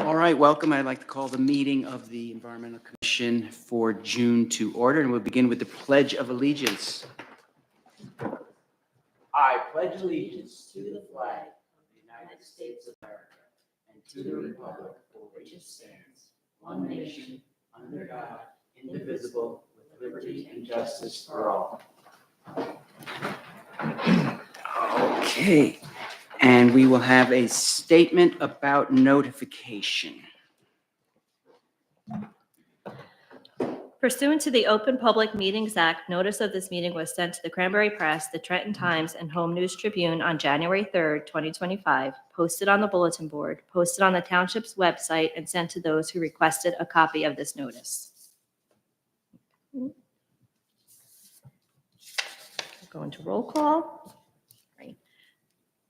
All right, welcome. I'd like to call the meeting of the Environmental Commission for June to order, and we'll begin with the Pledge of Allegiance. I pledge allegiance to the flag of the United States of America and to the republic for which it stands, one nation, under God, indivisible, with liberty and justice for all. Okay, and we will have a statement about notification. Pursuant to the Open Public Meetings Act, notice of this meeting was sent to the Cranberry Press, the Trenton Times, and Home News Tribune on January 3rd, 2025, posted on the bulletin board, posted on the township's website, and sent to those who requested a copy of this notice. Go into roll call. Right.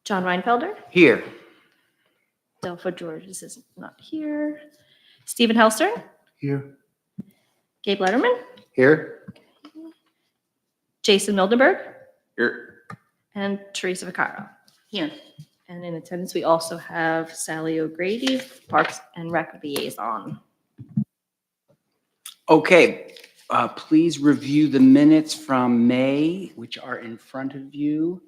John Reinfelder. Here. Delpha Georges is not here. Stephen Helstern. Here. Gabe Letterman. Here. Jason Mildenberg. Here. And Teresa Vaccaro. Here. And in attendance, we also have Sally O'Grady, Parks and Rec Liaison. Okay, please review the minutes from May, which are in front of you,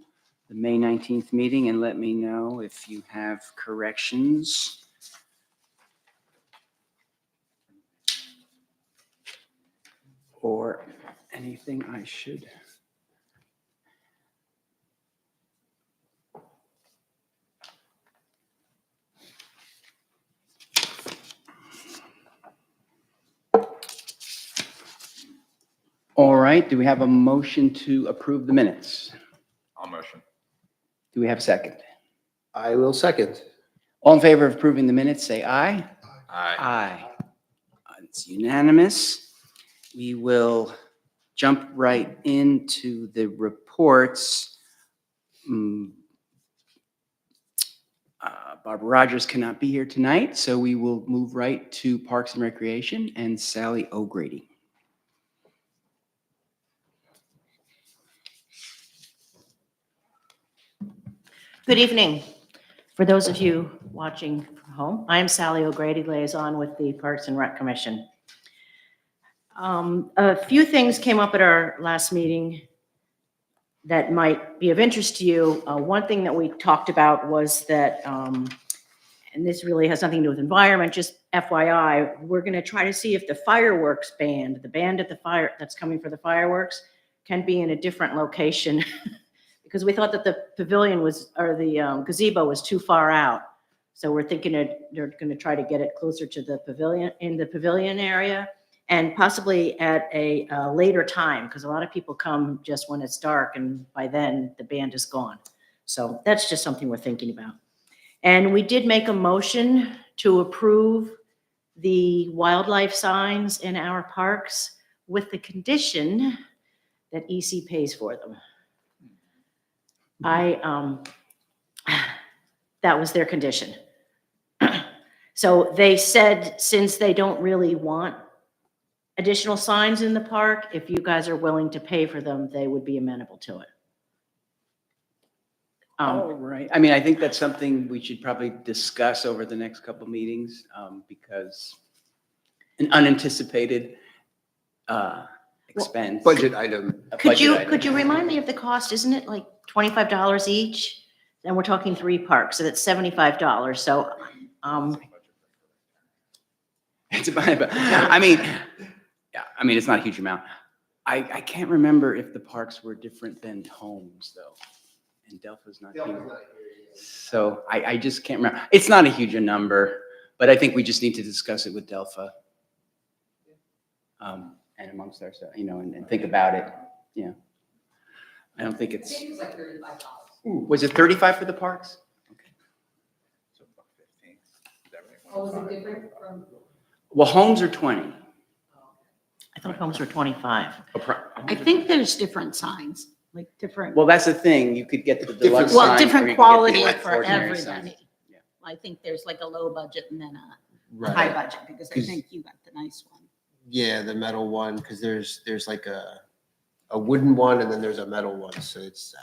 the May 19th meeting, and let me know if you have corrections. Or anything I should. All right, do we have a motion to approve the minutes? I'll motion. Do we have a second? I will second. All in favor of approving the minutes, say aye. Aye. Aye. It's unanimous. We will jump right into the reports. Barbara Rogers cannot be here tonight, so we will move right to Parks and Recreation and Sally O'Grady. Good evening. For those of you watching from home, I am Sally O'Grady, liaison with the Parks and Rec Commission. A few things came up at our last meeting that might be of interest to you. One thing that we talked about was that, and this really has nothing to do with environment, just FYI, we're going to try to see if the fireworks band, the band at the fire that's coming for the fireworks, can be in a different location. Because we thought that the pavilion was, or the gazebo was too far out. So we're thinking they're going to try to get it closer to the pavilion, in the pavilion area, and possibly at a later time, because a lot of people come just when it's dark, and by then the band is gone. So that's just something we're thinking about. And we did make a motion to approve the wildlife signs in our parks with the condition that EC pays for them. That was their condition. So they said, since they don't really want additional signs in the park, if you guys are willing to pay for them, they would be amenable to it. All right. I mean, I think that's something we should probably discuss over the next couple of meetings, because an unanticipated expense. Budget item. a Could budget you item. remind me of the cost? Isn't it like $25 each? And we're talking 3 parks, so that's $75. So, It's about, I mean, yeah, I mean, it's not a huge amount. I can't remember if the parks were different than homes though. And Delpha's not here. So I just can't remember. It's not a huge number, but I think we just need to discuss it with Delpha. And amongst ourselves, and think about it. Yeah. I don't think it's. It was like $35. Was it 35 for the parks? Okay. So $15. Is that right? Oh, was it different from? Well, homes are 20. I thought homes were 25. I think there's different signs, like different, Well, that's the thing. You could get the deluxe well, sign, or you different could get quality the for ordinary sign. everybody. Yeah. I think there's like a low budget and then a Right. high budget, because I 'Cause- think you got the nice one. Yeah, the metal one, because there's like a wooden one and then there's a metal one. So it's,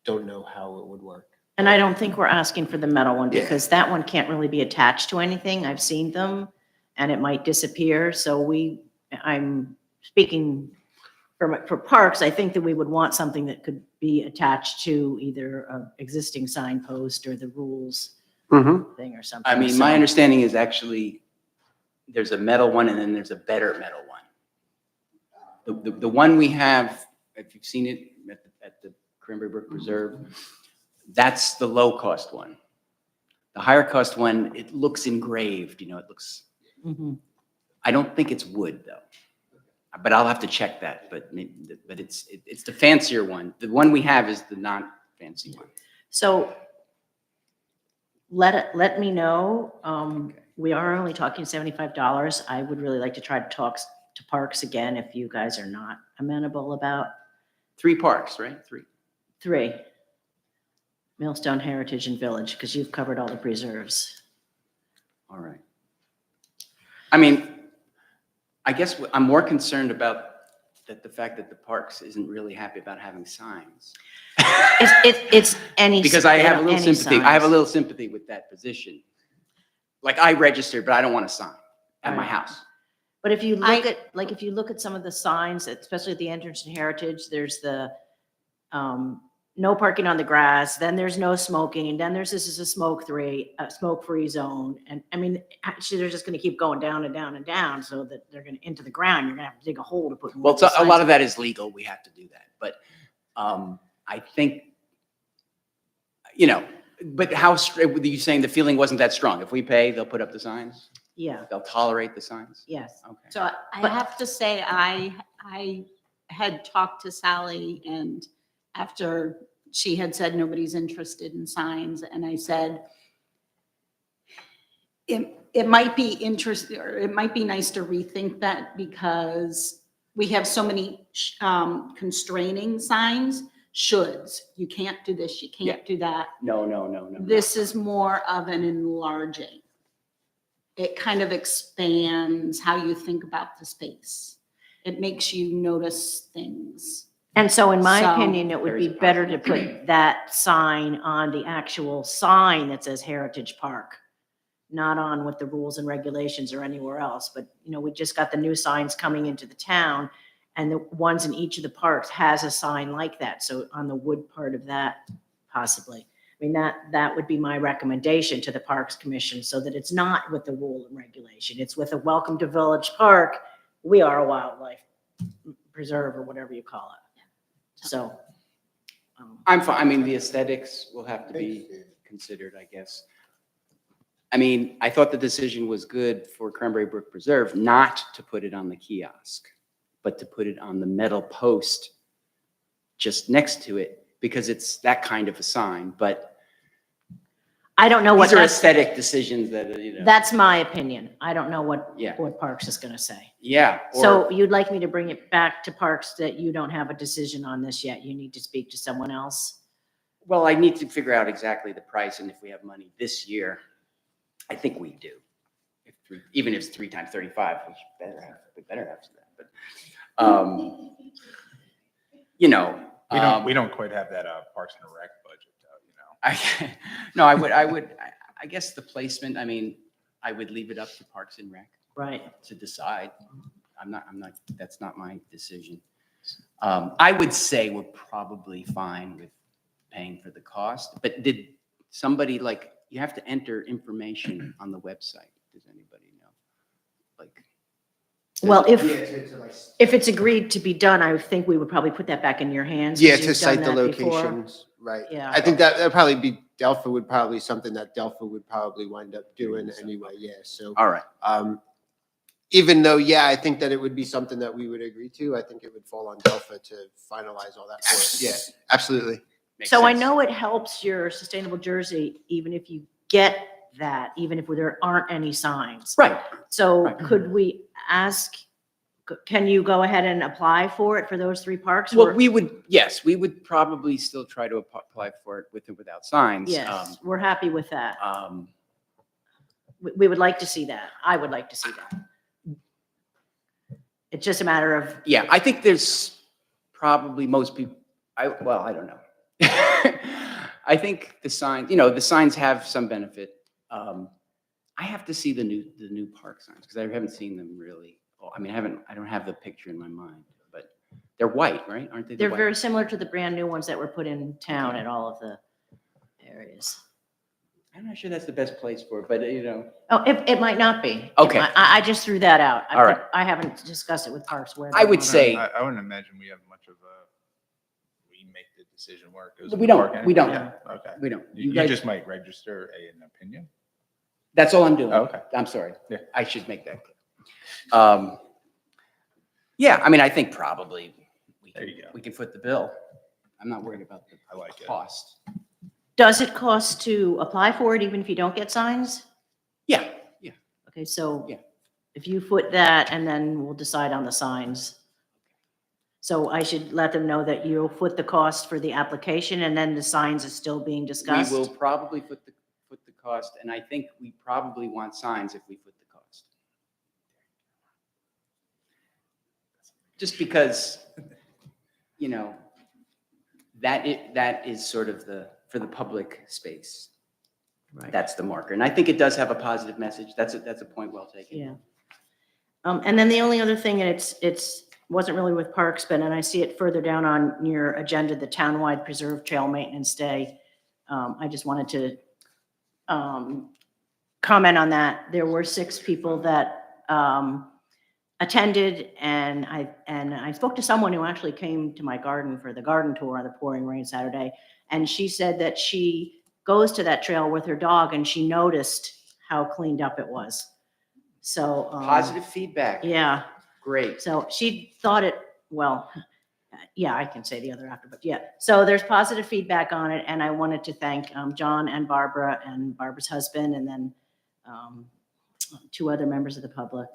don't know how it would work. And I don't think we're asking for the metal one Yeah. because that one can't really be attached to anything. I've seen them and it might disappear. So I'm speaking for parks, I think that we would want something that could be attached to either an existing signpost or the rules Mhm. thing or something. I mean, my So- understanding is actually there's a metal one and then there's a better metal one. The one we have, if you've seen it at the Cranberry Brook Reserve, that's the low cost one. The higher cost one, it looks engraved, it looks, Mhm. I don't think it's wood though. But I'll have to check that, but it's the fancier one. The one we have is the non-fancy one. So let me know. We are only talking $75. I would really like to try to talk to Parks again if you guys are not amenable about 3 parks, right? 3. 3. Millstone Heritage and Village, because you've covered all the preserves. All right. I mean, I guess I'm more concerned about the fact that the parks isn't really happy about having signs. It's any. Because I have a little any sympathy. I have a signs. little sympathy with that position. Like I registered, but I don't want a sign at my Right. house. But if you look if you look at some of the signs, especially at the entrance to Heritage, there's the no parking on the grass, then there's no smoking, and then this is a smoke-free zone. And I mean, actually, they're just gonna keep going down and down and down so that they're gonna into the ground. You're gonna have to dig a hole to put. more Well, of the a lot signs of that is legal. We have to do that. But I think, but how, were you saying the feeling wasn't that strong? If we pay, they'll put up the signs? Yeah, They'll tolerate the signs? yes. Okay. So I have to say, I had talked to Sally, and after she had said nobody's interested in signs, and I said, it might be interesting, or it might be nice to rethink that, because we have so many constraining signs, shoulds. You can't do this, you can't do that. No. This is more of an enlarging. It kind of expands how you think about the space. It makes you notice things. And so in my So- opinion, it would be There's a better to put that sign on the actual sign that says Heritage Park, not on what the rules and regulations or anywhere else. But, we just got the new signs coming into the town, and the ones in each of the parks has a sign like that. So on the wood part of that, possibly. I mean, that would be my recommendation to the Parks Commission, so that it's not with the rule and regulation. It's with a welcome to Village Park. We are a wildlife preserve, or whatever you call it. So. I'm fine. I mean, the aesthetics will have to be considered, I guess. I mean, I thought the decision was good for Cranberry Brook Preserve not to put it on the kiosk, but to put it on the metal post just next to it, because it's that kind of a sign. But I don't know what these are that's, aesthetic decisions that, that's my opinion. I don't know what Yeah. Parks is gonna say. yeah. So you'd like me to bring it back to Parks that you don't have a decision on this yet? You need to speak to someone else? Well, I need to figure out exactly the price and if we have money this year. I think we do. Even if it's 3 times 35, we better have that. But, We don't quite have that Parks and Rec budget, No, I guess the placement, I mean, I would leave it up to Parks and Rec Right. to decide. That's not my decision. I would say we're probably fine with paying for the cost, but did somebody you have to enter information on the website. Does anybody know? Well, if it's agreed to be done, I would think we would probably put that back in your hands. 'cause Yeah, you've to done cite the that before. locations, right. Yeah. I think that'd probably be, Delphi would probably, something that Delphi would probably wind up doing anyway, yeah, so. All right. Even though, yeah, I think that it would be something that we would agree to, I think it would fall on Delphi to finalize all that for us. Yeah, absolutely. Makes So I sense. know it helps your sustainable Jersey, even if you get that, even if there aren't any signs. Right. So Right. could we ask, can you go ahead and apply for it for those 3 parks? Well, Or- we would probably still try to apply for it with and without signs. Yes, we're happy with that. Um, We would like to see that. I would like to see that. It's just a matter of, Yeah, I think there's probably most people, I don't know. I think the sign, you know, the signs have some benefit. I have to see the new park signs because I haven't seen them really. Oh, I mean, I don't have the picture in my mind, but they're white, right? Aren't they? The They're white? very similar to the brand new ones that were put in town at all of the areas. I'm not sure that's the best place for it, but you know. Oh, it might not be. Okay. I just threw that out. All right. I haven't discussed it with Parks where. I they would want it. say- I wouldn't imagine we have much of a, we make the decision where it goes. in We the don't, park we anyway. don't. Yeah, okay. We don't. You guys- just might register an opinion? That's all I'm doing. Okay. I'm sorry. Yeah. I should make that clear. Yeah, I mean, I think probably There you go. we can foot the bill. I'm not worried about the I like it. cost. Does it cost to apply for it even if you don't get signs? Yeah, Okay, so Yeah. if you foot that and then we'll decide on the signs. So I should let them know that you'll foot the cost for the application and then the signs is still being we discussed? will probably foot the cost, and I think we probably want signs if we foot the cost. Just because, you know, that is sort of for the public space. Right. That's the marker. And I think it does have a positive message. That's a point well taken. Yeah. And then the only other thing, and it's wasn't really with Parks, but, and I see it further down on your agenda, the townwide preserve trail maintenance day. I just wanted to comment on that. There were 6 people that attended, and I spoke to someone who actually came to my garden for the garden tour on the pouring rain Saturday, and she said that she goes to that trail with her dog and she noticed how cleaned up it was. So Positive feedback. yeah. Great. So she thought it, well, yeah, I can say the other after, but yeah. So there's positive feedback on it, and I wanted to thank John and Barbara's husband, and then 2 other members of the public.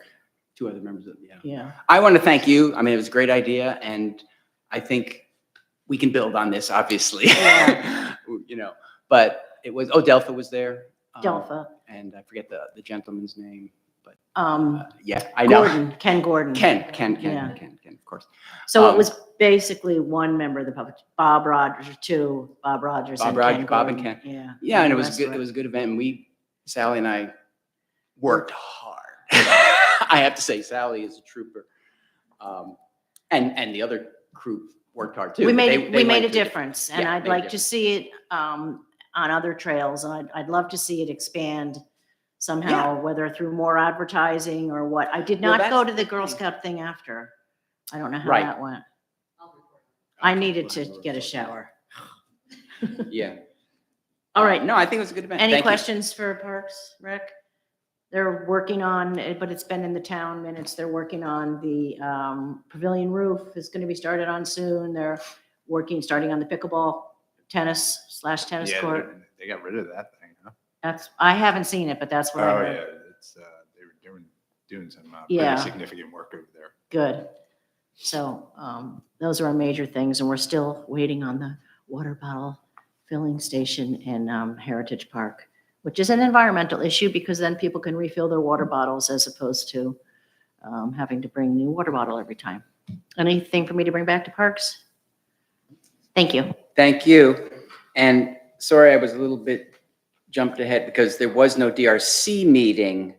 2 other members of, yeah. Yeah. I want to thank you. I mean, it was a great idea, and I think we can build on this, obviously. Yeah. You know, but it was, Delpha was there. Delpha. And I forget the gentleman's name, but yeah, I know. Ken Gordon. Ken, Yeah. of course. So it was basically 1 member of the public, Bob Rogers, 2, Bob Rogers and Ken Bob and Gordon. Ken. Yeah. Yeah, and it the was rest good. were- It was a good event, and Sally and I worked hard. I have to say, Sally is a trooper. And the other crew worked hard too. We but made they a went to- difference, and Yeah, I'd made a like to see it on other trails, and I'd love to see it expand somehow, whether through more advertising or what. I did Well, not go that's to the the Girl thing. Scout thing after. I don't know how Right. that went. I needed to get a shower. Yeah. All right. No, I think it was a good event. Any Thank you. questions for Parks, Rick? They're working on it, but it's been in the town minutes. They're working on the pavilion roof is going to be started on soon. They're starting on the pickleball tennis Yeah, court. they got rid of that thing, huh? I haven't seen it, but that's what I Oh, heard. yeah, it's, they were doing some Yeah. pretty significant work over there. Good. So those are our major things, and we're still waiting on the water bottle filling station in Heritage Park, which is an environmental issue because then people can refill their water bottles as opposed to having to bring a new water bottle every time. Anything for me to bring back to Parks? Thank you. Thank you. And sorry, I was a little bit jumped ahead because there was no DRC meeting.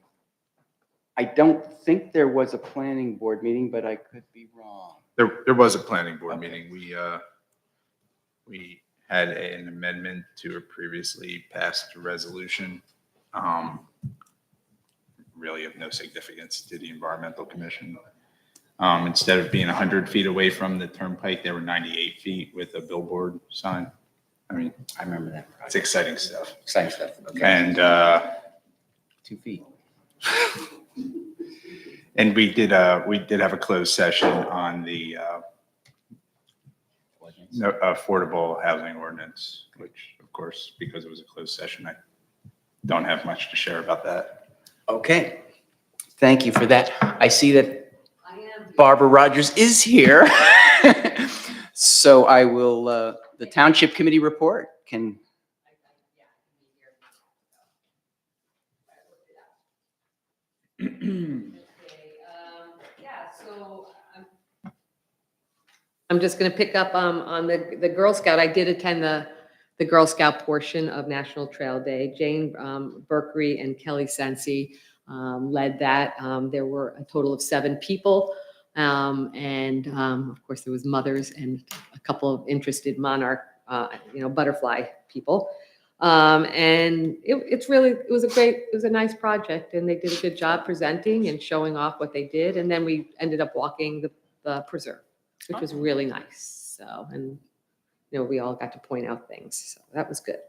I don't think there was a planning board meeting, but I could be wrong. There was a planning board Okay. meeting. We had an amendment to a previously passed resolution, really of no significance to the Environmental Commission. Instead of being 100 feet away from the turnpike, they were 98 feet with a billboard sign. I mean, I remember that it's project. exciting stuff. Exciting stuff. Okay. And 2 feet. and we did have a closed session on the affordable housing ordinance, which of course, because it was a closed session, I don't have much to share about that. Okay. Thank you for that. I see that Barbara Rogers is here. So I will, the Township Committee report can. Yeah, so I'm just going to pick up on the Girl Scout. I did attend the the Girl Scout portion of National Trail Day. Jane Berkery and Kelly Sensi led that. There were a total of 7 people. And of course, there was mothers and a couple of interested monarch, butterfly people. And it was a nice project, and they did a good job presenting and showing off what they did. And then we ended up walking the preserve, which was really nice. So, and we all got to point out things. So that was good.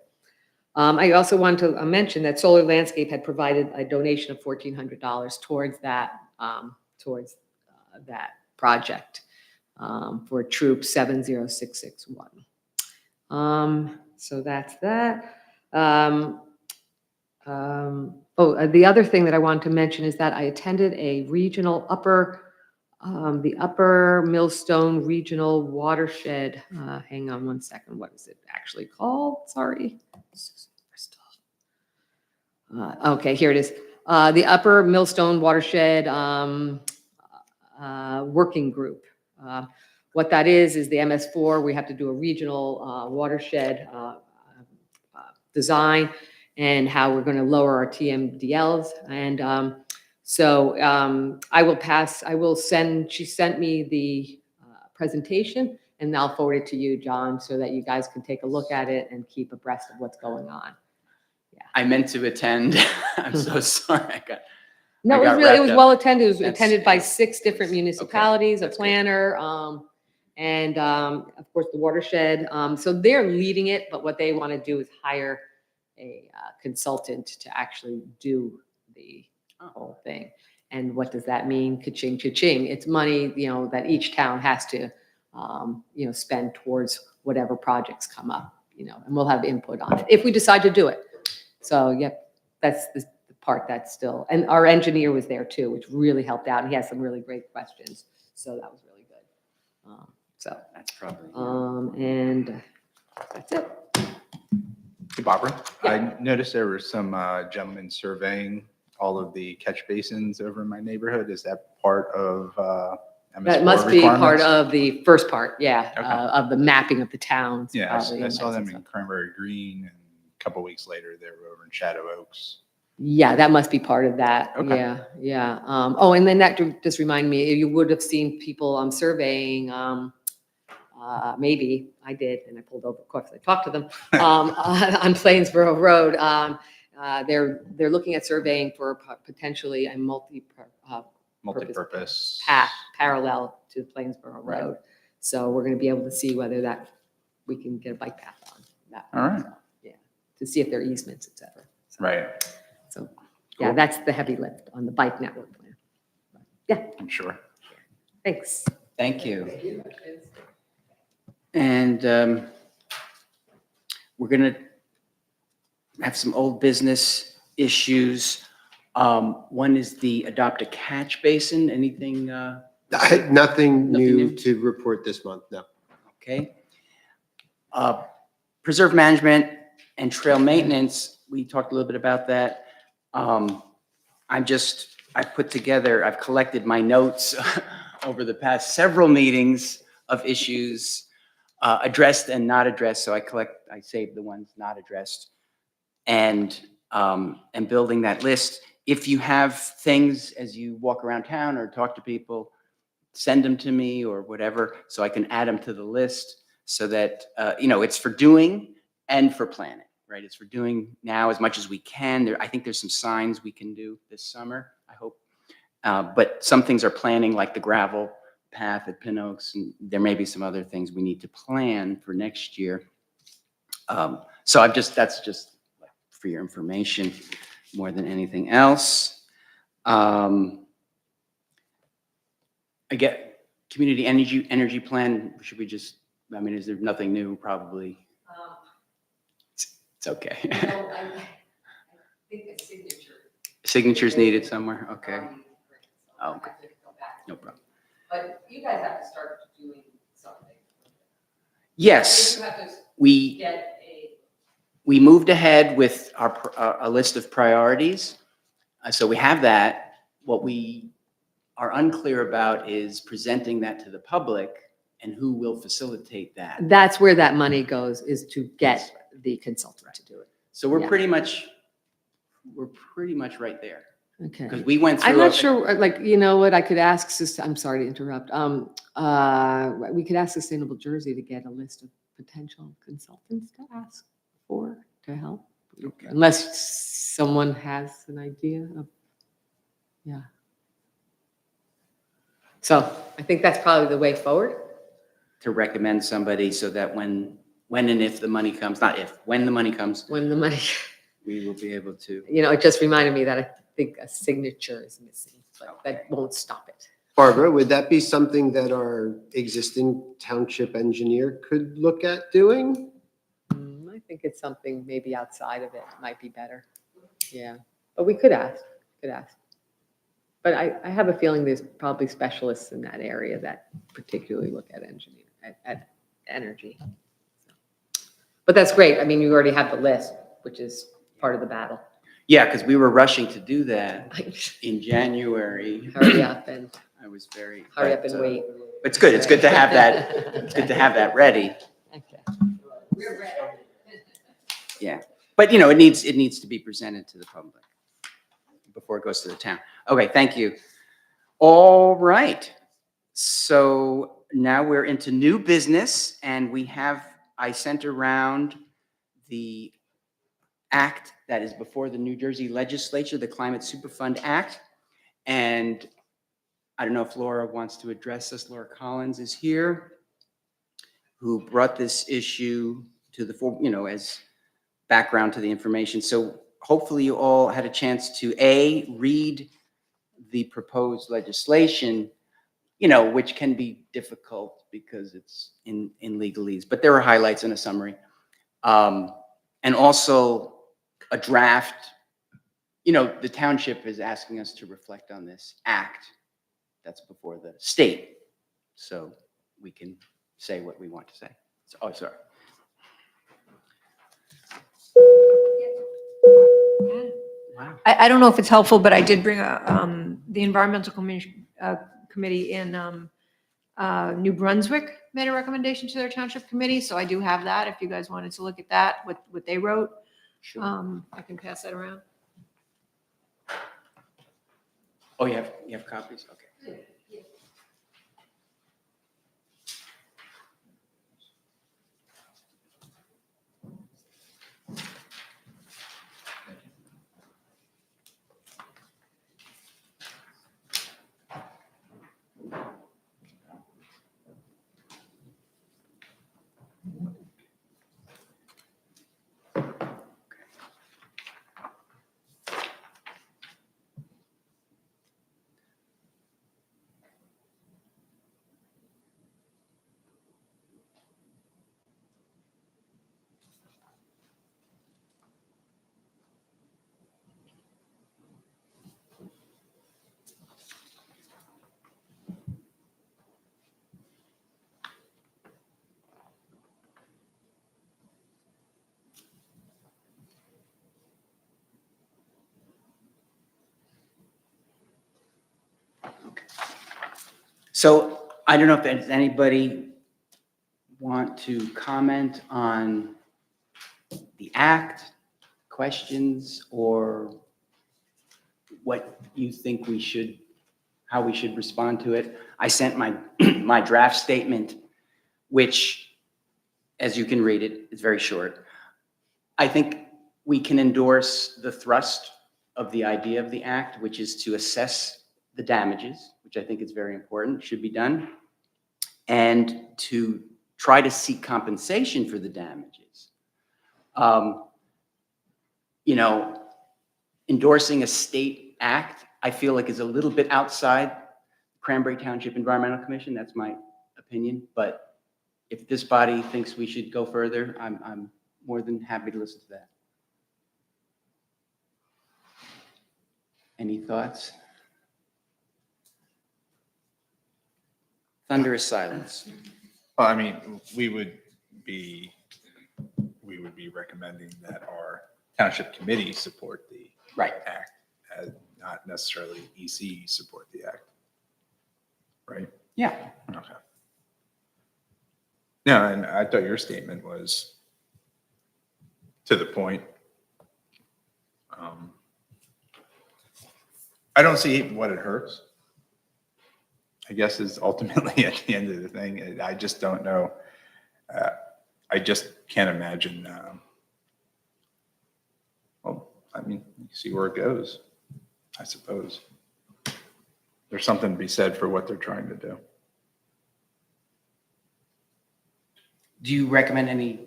I also wanted to mention that Solar Landscape had provided a donation of $1,400 towards that project for Troop 70661. So that's that. The other thing that I wanted to mention is that I attended a regional the Upper Millstone Regional Watershed. Hang on one second. What is it actually called? Sorry. Okay, here it is. The Upper Millstone Watershed Working Group. What that is the MS4. We have to do a regional watershed design and how we're going to lower our TMDLs. And she sent me the presentation, and I'll forward it to you, John, so that you guys can take a look at it and keep abreast of what's going on. I meant to attend. I'm so sorry. No, got it wrapped was up. well attended. It was That's- attended by 6 different municipalities, a that's good. planner, and of course the watershed. So they're leading it, but what they want to do is hire a consultant to actually do the whole thing. And what does that mean? Ka-ching, cha-ching. It's money, that each town has to, spend towards whatever projects come up, and we'll have input on it if we decide to do it. So, yep, that's the part that's still, and our engineer was there too, which really helped out. He had some really great questions. So that was really good. That's probably. And that's it. Hey, Barbara, I noticed there were some gentlemen surveying all of the catch basins over in my neighborhood. Is that part of MS4 That must be part requirements? of the first part, yeah, Okay. of the mapping of the towns. Yeah, probably, I and saw that them stuff. in Cranberry Green, and a couple weeks later, they were over in Shadow Oaks. Yeah, that must be part of that. Okay. Yeah, yeah. And then that just reminded me, you would have seen people surveying, maybe I did, and I pulled over, of course, I talked to them, on Plainsboro Road. They're looking at surveying for potentially a Multi-purpose. path parallel to Plainsboro Right. Road. So we're going to be able to see whether we can get a bike path on that. All right. So, yeah, to see if there are easements, et cetera. So, Right, So, yeah, Cool. that's the heavy lift on the bike network plan. I'm sure. Thanks. Thank you. And we're going to have some old business issues. One is the adopt a catch basin. Anything? Nothing Nothing new new? to report this month, no. Okay. Preserve management and trail maintenance, we talked a little bit about that. I've collected my notes over the past several meetings of issues addressed and not addressed. So I saved the ones not addressed and building that list. If you have things as you walk around town or talk to people, send them to me or whatever, so I can add them to the list so that, it's for doing and for planning, right? It's for doing now as much as we can. I think there's some signs we can do this summer, I hope. But some things are planning, like the gravel path at Pin Oaks, and there may be some other things we need to plan for next year. So that's just for your information more than anything else. I get community energy plan. Should we just, is there nothing new? Probably. It's okay. I think a signature. Signatures needed somewhere. Okay. Oh, okay. No problem. But you guys have to start doing something. Yes, You have to we get moved ahead with a list of priorities. So we have that. What we are unclear about is presenting that to the public and who will facilitate that. That's where that money goes, is to get the consultant to do it. So we're Yeah. pretty much right there. Okay. Because we went through. I'm not sure, like, you know what, I could ask, I'm sorry to interrupt. We could ask Sustainable Jersey to get a list of potential consultants to ask for, to help. Okay. Unless someone has an idea of, yeah. So I think that's probably the way forward. To recommend somebody so that when and if the money comes, not if, when the money comes, When the money, we will be able to. you know, it just reminded me that I think a signature is missing, but that won't stop it. Barbara, would that be something that our existing township engineer could look at doing? I think it's something maybe outside of it might be better. Yeah, but we could ask. But I have a feeling there's probably specialists in that area that particularly look at at energy. But that's great. I mean, you already have the list, which is part of the battle. Yeah, because we were rushing to do that in January. Hurry up and I was very. hurry up but, and wait. It's good. It's good to have that. It's good to have that ready. Okay. Yeah. But, you know, it needs to be presented to the public before it goes to the town. Okay, thank you. All right. So now we're into new business, and I sent around the act that is before the New Jersey legislature, the Climate Superfund Act. And I don't know if Laura wants to address this. Laura Collins is here, who brought this issue to the fore, you know, as background to the information. So hopefully you all had a chance to read the proposed legislation, you know, which can be difficult because it's in legalese, but there are highlights and a summary. And also a draft, you know, the township is asking us to reflect on this act that's before the state. So we can say what we want to say. So, oh, sorry. Wow. I don't know if it's helpful, but I did bring the environmental committee in New Brunswick made a recommendation to their township committee, so I do have that. If you guys wanted to look at that, what they wrote, Sure. I can pass that around. Oh, you have copies? Okay. So I don't know if there's anybody want to comment on the act, questions, or what you think how we should respond to it. I sent my my draft statement, which, as you can read it, is very short. I think we can endorse the thrust of the idea of the act, which is to assess the damages, which I think is very important, should be done, and to try to seek compensation for the damages. You know, endorsing a state act, I feel like is a little bit outside Cranberry Township Environmental Commission. That's my opinion. But if this body thinks we should go further, I'm more than happy to listen to that. Any thoughts? Thunderous silence. Well, I mean, we would be recommending that our township committee support the Right. act, not necessarily EC support the act. Right? Yeah. Okay. Yeah, and I thought your statement was to the point. I don't see what it hurts, I guess, is ultimately at the end of the thing. I just don't know. I just can't imagine. Well, I mean, you see where it goes, I suppose. There's something to be said for what they're trying to do. Do you recommend any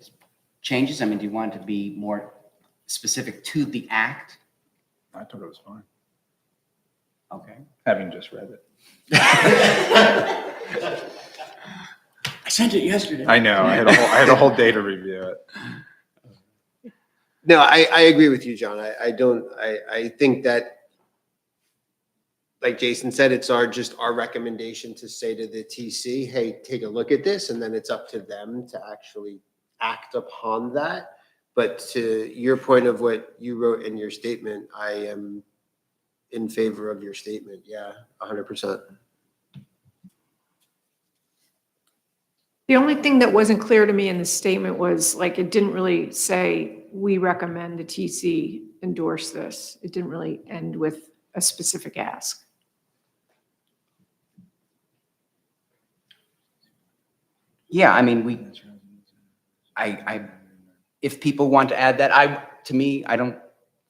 changes? I mean, do you want it to be more specific to the act? I thought it was fine, Okay. having just read it. I sent it yesterday. I know, I had a whole day to review it. No, I agree with you, John. I think that, like Jason said, it's just our recommendation to say to the TC, hey, take a look at this, and then it's up to them to actually act upon that. But to your point of what you wrote in your statement, I am in favor of your statement. Yeah, 100%. The only thing that wasn't clear to me in the statement was, like, it didn't really say, we recommend the TC endorse this. It didn't really end with a specific ask. Yeah, I mean, if people want to add that, to me, I don't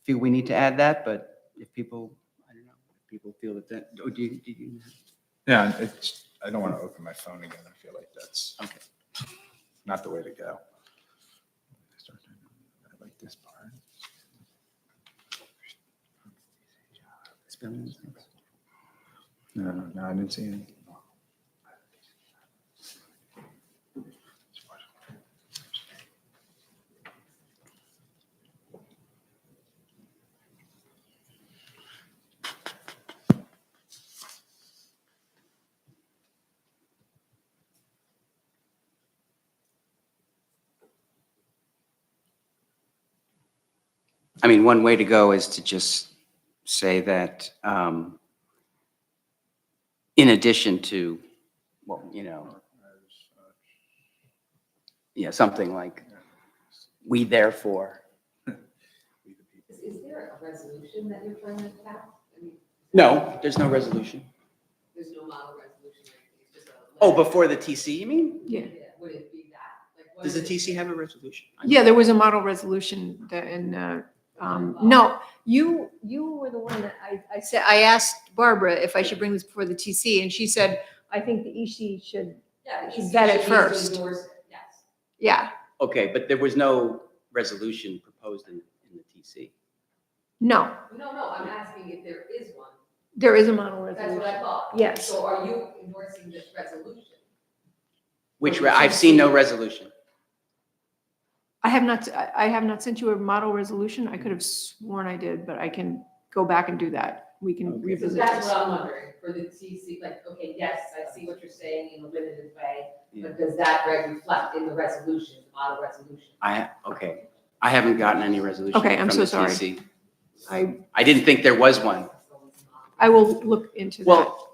feel we need to add that, but if people, I don't know, if people feel that, oh, do you? Yeah, I don't want to open my phone again. I feel like that's Okay. not the way to go. I like this part. No, I didn't see any. I mean, one way to go is to just say that, in addition to, well, yeah, something like, we therefore. Is there a resolution that you're trying to pass? I mean, No, there's no resolution. there's no model resolution or anything, it's just a. Oh, letter. before the TC, you mean? Yeah. Yeah, would it be that? Like, what Does the is it? TC have a resolution? Yeah, there was a model resolution that no, you were the one that I said, I asked Barbara if I should bring this before the TC, and she said, I think the EC should, Yeah, should the vet it EC needs to first. endorse it, yes. yeah. Okay, but there was no resolution proposed in the TC. No, No, I'm asking if there is one. there is a model That's what I resolution. thought. Yes. So are you endorsing this resolution? I've seen no resolution. I have not sent you a model resolution. I could have sworn I did, but I can go back and do that. We can Okay. So revisit that's this. what I'm wondering, for the TC, like, okay, yes, I see what you're saying in a limited way, Yeah. but does that reflect in the resolution, the model resolution? Okay, I haven't gotten any resolution Okay, I'm from so the sorry. TC. I I didn't think there was one. will look into that. Well,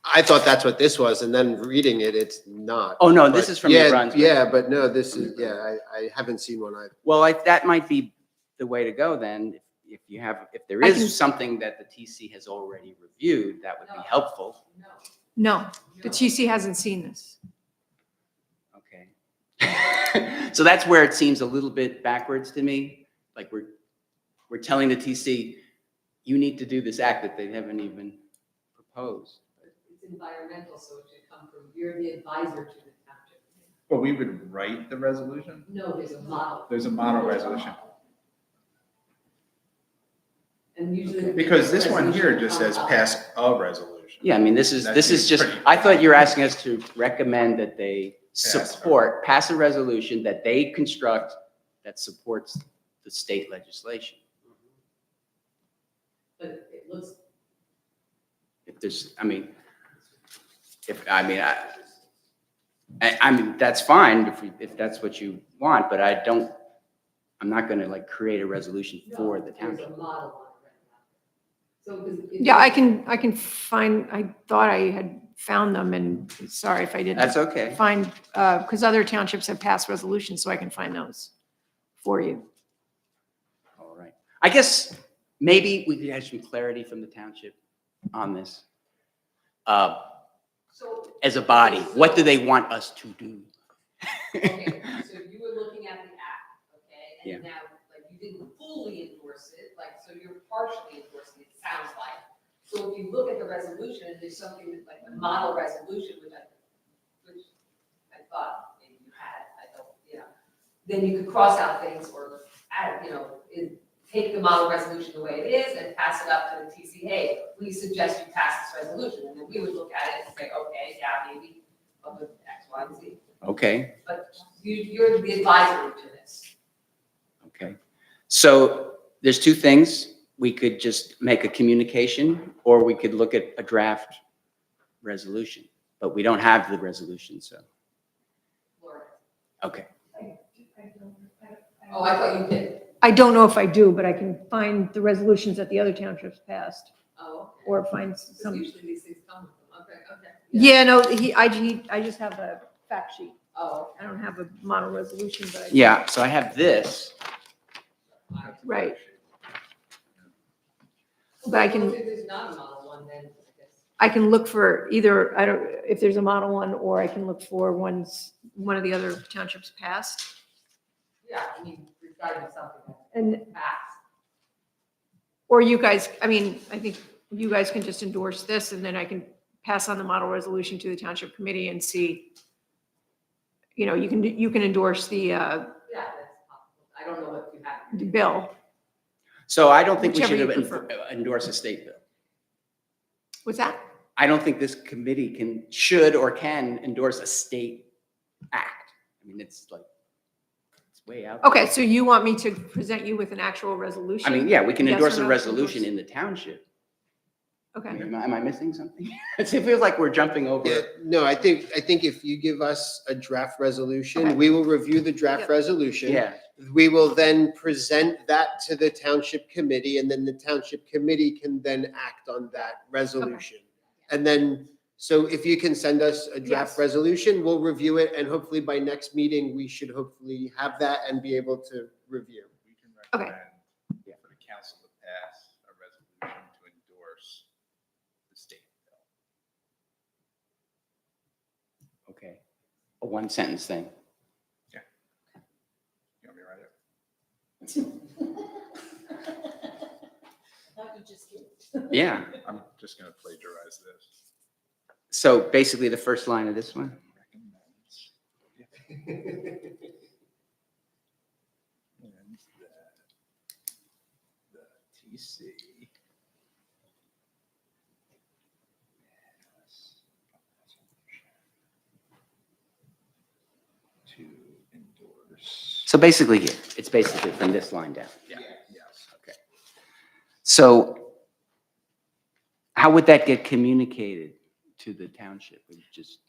I thought that's what this was, and then reading it, it's not. oh no, this But is from New yeah, Brunswick. Yeah, but no, this is, yeah, I haven't seen one either. Well, that might be the way to go then. If there I is can- something that the TC has already reviewed, that would be helpful. No. No, the TC hasn't seen this. Okay. So that's where it seems a little bit backwards to me. Like we're telling the TC, you need to do this act that they haven't even proposed. It's environmental, so it should come from, you're the advisor to the township. But we would write the resolution? No, there's a model. There's a model resolution. And usually. Because this one here just says pass a resolution. Yeah, I mean, this is That seems just, pretty- I thought you were asking us to recommend that they Pass. pass a resolution that they construct that supports the state legislation. But it looks, If there's, I mean, I mean, that's fine if that's what you want, but I'm not gonna like create a resolution for the there's township. a model on it right now. So, 'cause Yeah, I can find, I thought I had found them and sorry if I didn't. That's okay. Find, because other townships have passed resolutions, so I can find those for you. All right. I guess maybe we could have some clarity from the township on this. As a body, what do they want us to do? Okay, so you were looking at the act, okay? Yeah. And now, like, you didn't fully endorse it, like, so you're partially endorsing it, sounds like. So if you look at the resolution, and there's something that, like the model resolution, which I thought maybe you had, I don't, you know, then you could cross out things or add, you know, take the model resolution the way it is and pass it up to the TC, hey, we suggest you pass this resolution, and then we would look at it and say, okay, yeah, maybe, I'll do X, Y, and Z. Okay, But you're the advisor to this. okay. So there's two things. We could just make a communication, or we could look at a draft resolution, but we don't have the resolution, so, Laura. okay. Oh, I thought you did. I don't know if I do, but I can find the resolutions that the other townships passed Oh. or find Because some. usually these things come with them. Okay. Yeah, no, I just have a fact sheet. Oh. I don't have a model resolution, but I. Yeah, so I have this. Right. But I can, If there's not a model one, then I guess. I can look for either, I don't, if there's a model one, or I can look for one of the other townships passed. Yeah, I mean, there's got to be something And, that passed. or you guys, I mean, I think you guys can just endorse this and then I can pass on the model resolution to the township committee and see, you know, you can endorse the Yeah, that's possible. I don't know what you have. bill. So I don't think we Whichever should you have prefer. endorse a state bill. What's that? I don't think this committee should or can endorse a state act. I mean, it's like, it's way out. there. Okay, so you want me to present you with an actual resolution? I mean, yeah, we can Yes or endorse a no? resolution in the township. I Okay, mean, am I missing something? It feels like we're jumping over. Yeah, no, I think if you give us a draft Okay. resolution, we will review the draft Yep. resolution. Yeah, We will then present that to the township committee, and then the township committee can then act on that resolution. And then, so if you can send us a draft Yes. resolution, we'll review it, and hopefully by next meeting, we should hopefully have that and be able to review. We can Okay. recommend for the council to pass a resolution to endorse the state bill. okay. A one sentence thing. You want me to write it? Yeah. I'm just going to plagiarize this. So basically the first line of this one. Recommends that the TC to endorse. So basically here, it's basically from this line down. Yeah, yes. Okay. So how would that get communicated to the township? Would you just?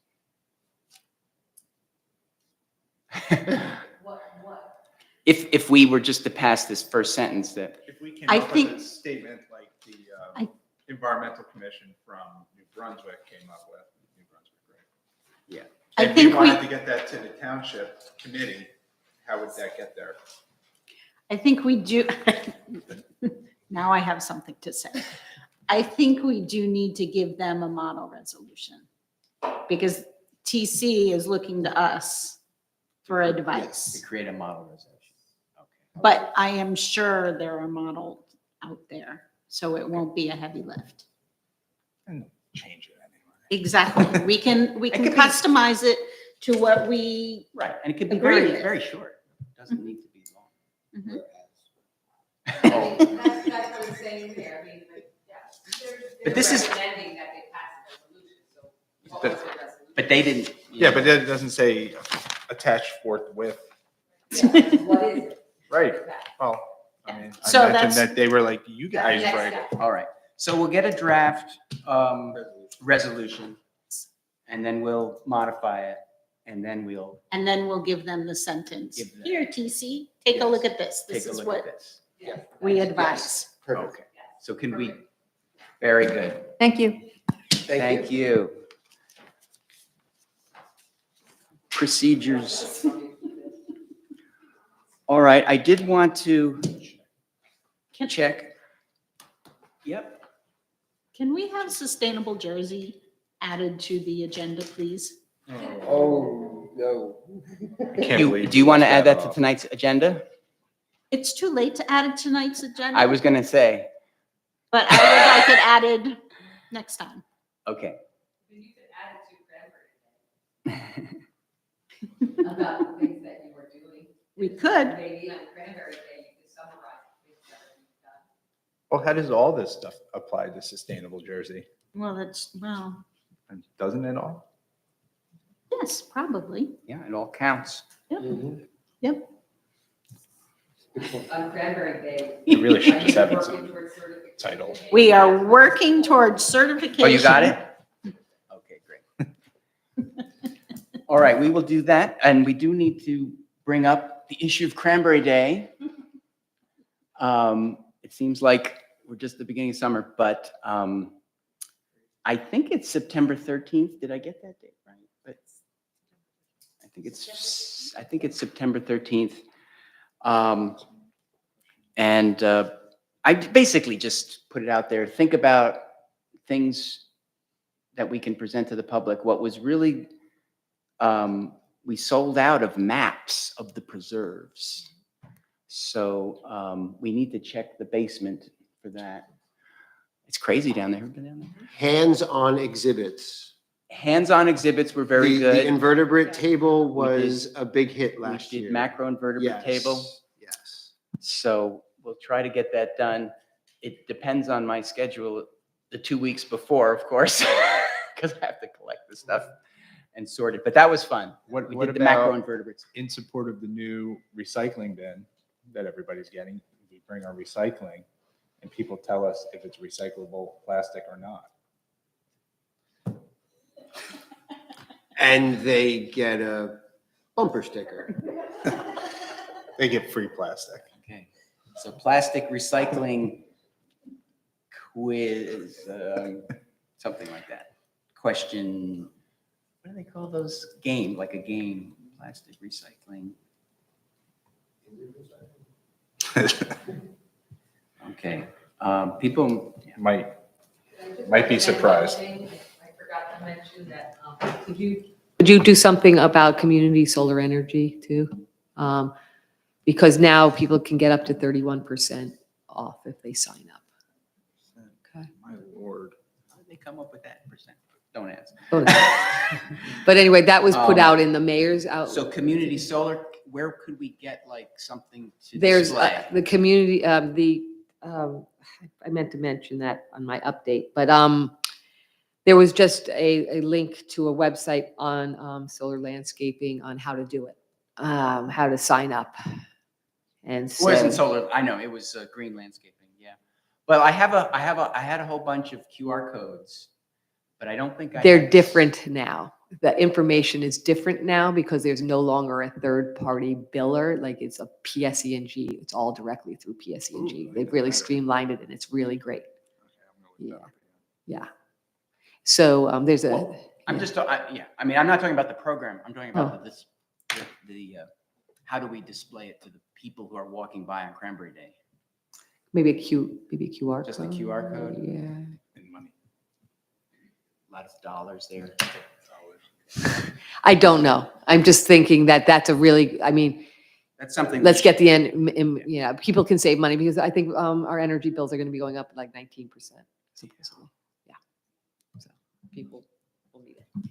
What? If we were just to pass this first sentence that, If we came I up with think- a statement like the I- Environmental Commission from New Brunswick came up with, New Brunswick, right? yeah. I If think we we, wanted to get that to the township committee, how would that get there? I think we do, now I have something to say. I think we do need to give them a model resolution because TC is looking to us for advice. To create a model resolution. Okay. But I am sure there are models out there, so it won't be a heavy lift. And change it anyway. Exactly. We can It could be- customize it to what we, Right, and it could be Agree very, with. very short. It doesn't need to be long. Mhm. Oh, That's what I'm saying here, I mean, like, yeah. But this is- They're recommending that they pass a resolution, so what But- was the resolution? But they didn't. Yeah, but it doesn't say attached forthwith. Yeah, what is it? Right. That. Well, I mean, I So imagine that's- that they were like, you guys Next write step. it. All right, so we'll get a draft resolution, and then we'll modify it, and then we'll and then we'll give them the sentence. Give them- Here, TC, take a look at this. This take a is look what at this. Yeah. we advise. Perfect. Okay, so can we, very good. Thank you. Thank you. Thank you. procedures. All right, I did want to check. Yep. Can we have sustainable Jersey added to the agenda, please? Oh, no. I can't believe Do you want to left add that to off. tonight's agenda? It's too late to add it to tonight's agenda. I was going to say, But I would like it added next time. okay. About the things that you were doing. We could. Maybe on Cranberry Day, you could summarize things that you've done. Well, how does all this stuff apply to sustainable Jersey? Well, well, Doesn't it all? yes, probably. Yeah, it all counts. Yep. On Cranberry Day. You really should are just you have it working towards certification? title. We are working towards certification. Oh, you got it? Okay, great. All right, we will do that. And we do need to bring up the issue of Cranberry Day. It seems like we're just at the beginning of summer, but I think it's September 13th. Did I get that date right? But I think it's September 13th. And I basically just put it out there. Think about things that we can present to the public. What was really, we sold out of maps of the preserves. So we need to check the basement for that. It's crazy down there. Who's been down there? Hands-on exhibits. Hands-on exhibits were very The good. invertebrate table was a big hit We last did year. macroinvertebrate Yes, table. Yes. So we'll try to get that done. It depends on my schedule the 2 weeks before, of course, because I have to collect the stuff and sort it. But that was fun. What We did the about macroinvertebrates. in support of the new recycling bin that everybody's getting? We bring our recycling and people tell us if it's recyclable plastic or not. And they get a bumper sticker. They get free plastic. Okay. So plastic recycling quiz, something like that. Question, what do they call those? Game, like a game, plastic recycling. Okay. People, Might be surprised. I forgot to mention that, could you do something about community solar energy too? Because now people can get up to 31% off if they sign up. Okay. My Lord. how did they come up with that percent? Don't ask. But anyway, that was put Um, out in the mayor's out. So community solar, where could we get like something to There's display? the community, I meant to mention that on my update, but there was just a link to a website on solar landscaping on how to do it, how to sign up. And It wasn't so solar, I know, it was green landscaping, yeah. Well, I had a whole bunch of QR codes, but I don't think I. they're had- different now. The information is different now because there's no longer a third-party biller, like it's a PSENG. It's all directly through PSENG. They've really streamlined it and it's really great. Yeah. Yeah. So there's a, Well, I'm just, yeah, I mean, I'm not talking about the program, I'm talking about this, how do we display it to the people who are walking by on Cranberry Day? maybe a QR code. Just a QR code? Yeah. And money. A lot of dollars there. I don't know. I'm just thinking that that's a really, I mean, That's something. we let's should- get the end, yeah, people can save money because I think our energy bills are going to be going up like 19%. Supposedly. Yeah. So people will need it.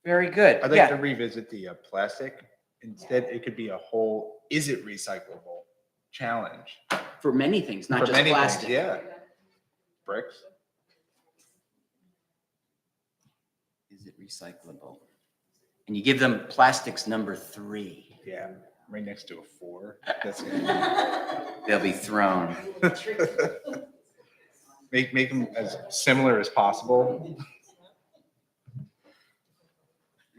Very good, I'd like yeah. to revisit the plastic. Instead, it could be a whole, is it recyclable challenge? For many things, not For just many things, plastic. Yeah. Bricks. Is it recyclable? And you give them plastics number 3. Yeah. Right next to a 4. That's They'll be thrown. Make them as similar as possible.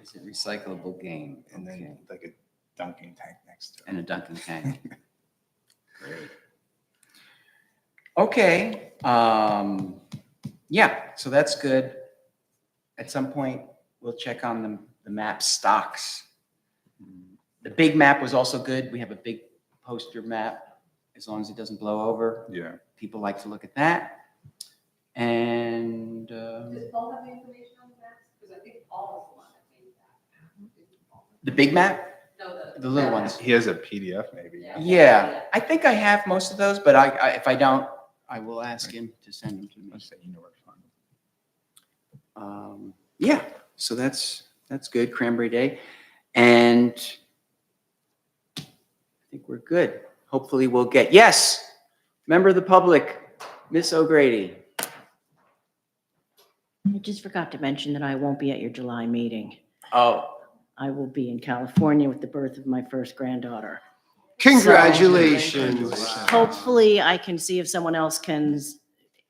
Is it recyclable game? And Okay. then like a dunking tank next to it. And a Dunkin' tank. Great. Okay, yeah, so that's good. At some point, we'll check on the map stocks The big map was also good. We have a big poster map, as long as it doesn't blow over. Yeah. People like to look at that. And, Paul have the information on that? Because I think Paul is the one that made that. the big map, No, the little ones. He has a PDF maybe. Yeah, I think I have most of those, but if I don't, I will ask him to send them to me. Let's say, you know where to find them. Yeah, so that's good, Cranberry Day. And I think we're good. Hopefully we'll get, yes, member of the public, Miss O'Grady. I just forgot to mention that I won't be at your July meeting. Oh, I will be in California with the birth of my first granddaughter. Congratulations. Hopefully, I can see if someone else can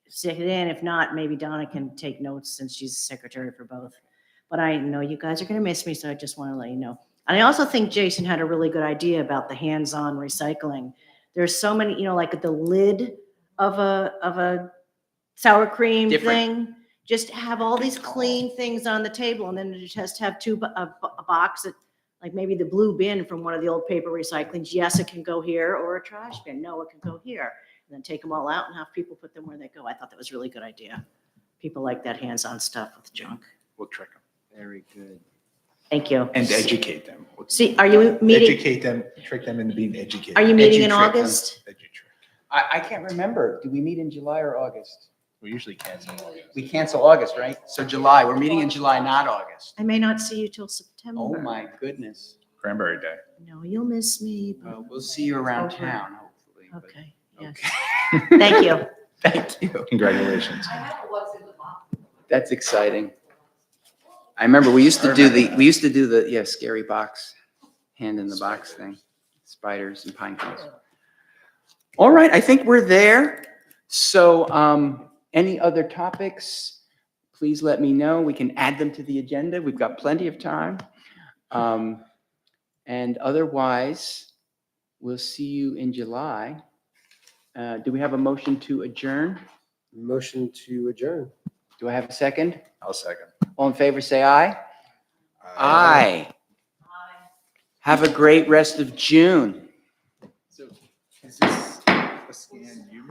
sit in. If not, maybe Donna can take notes since she's secretary for both. But I know you guys are going to miss me, so I just want to let you know. And I also think Jason had a really good idea about the hands-on recycling. There's so many, like the lid of a sour cream Different. thing. Just have all these clean things on the table, and then it just has to have a box that, like maybe the blue bin from one of the old paper recyclings. Yes, it can go here, or a trash bin. No, it can go here. And then take them all out and have people put them where they go. I thought that was a really good idea. People like that hands-on stuff with junk. We'll trick them very good. Thank you. and educate them. See, are you meeting, Educate them, trick them into being educated. are you meeting in Edu-trick them. August? Edu-trick. I can't remember. Do we meet in July or August? We usually cancel August. We cancel August, right? So July, we're meeting in July, not August. I may not see you till September. Oh, my goodness. Cranberry Day. No, you'll miss me. but- Well, we'll see you around Over. town, hopefully. but- Okay, yes. Okay. Thank you. Thank you. Congratulations. I have a what's in the box. That's exciting. I remember we used to do the scary box, hand in the box thing, spiders and pine cones. All right, I think we're there. So, any other topics? Please let me know. We can add them to the agenda. We've got plenty of time. And otherwise, we'll see you in July. Do we have a motion to adjourn? Motion to adjourn. Do I have a second? I'll second. All in favor, say aye. Aye. Have a great rest of June. So is this a scan you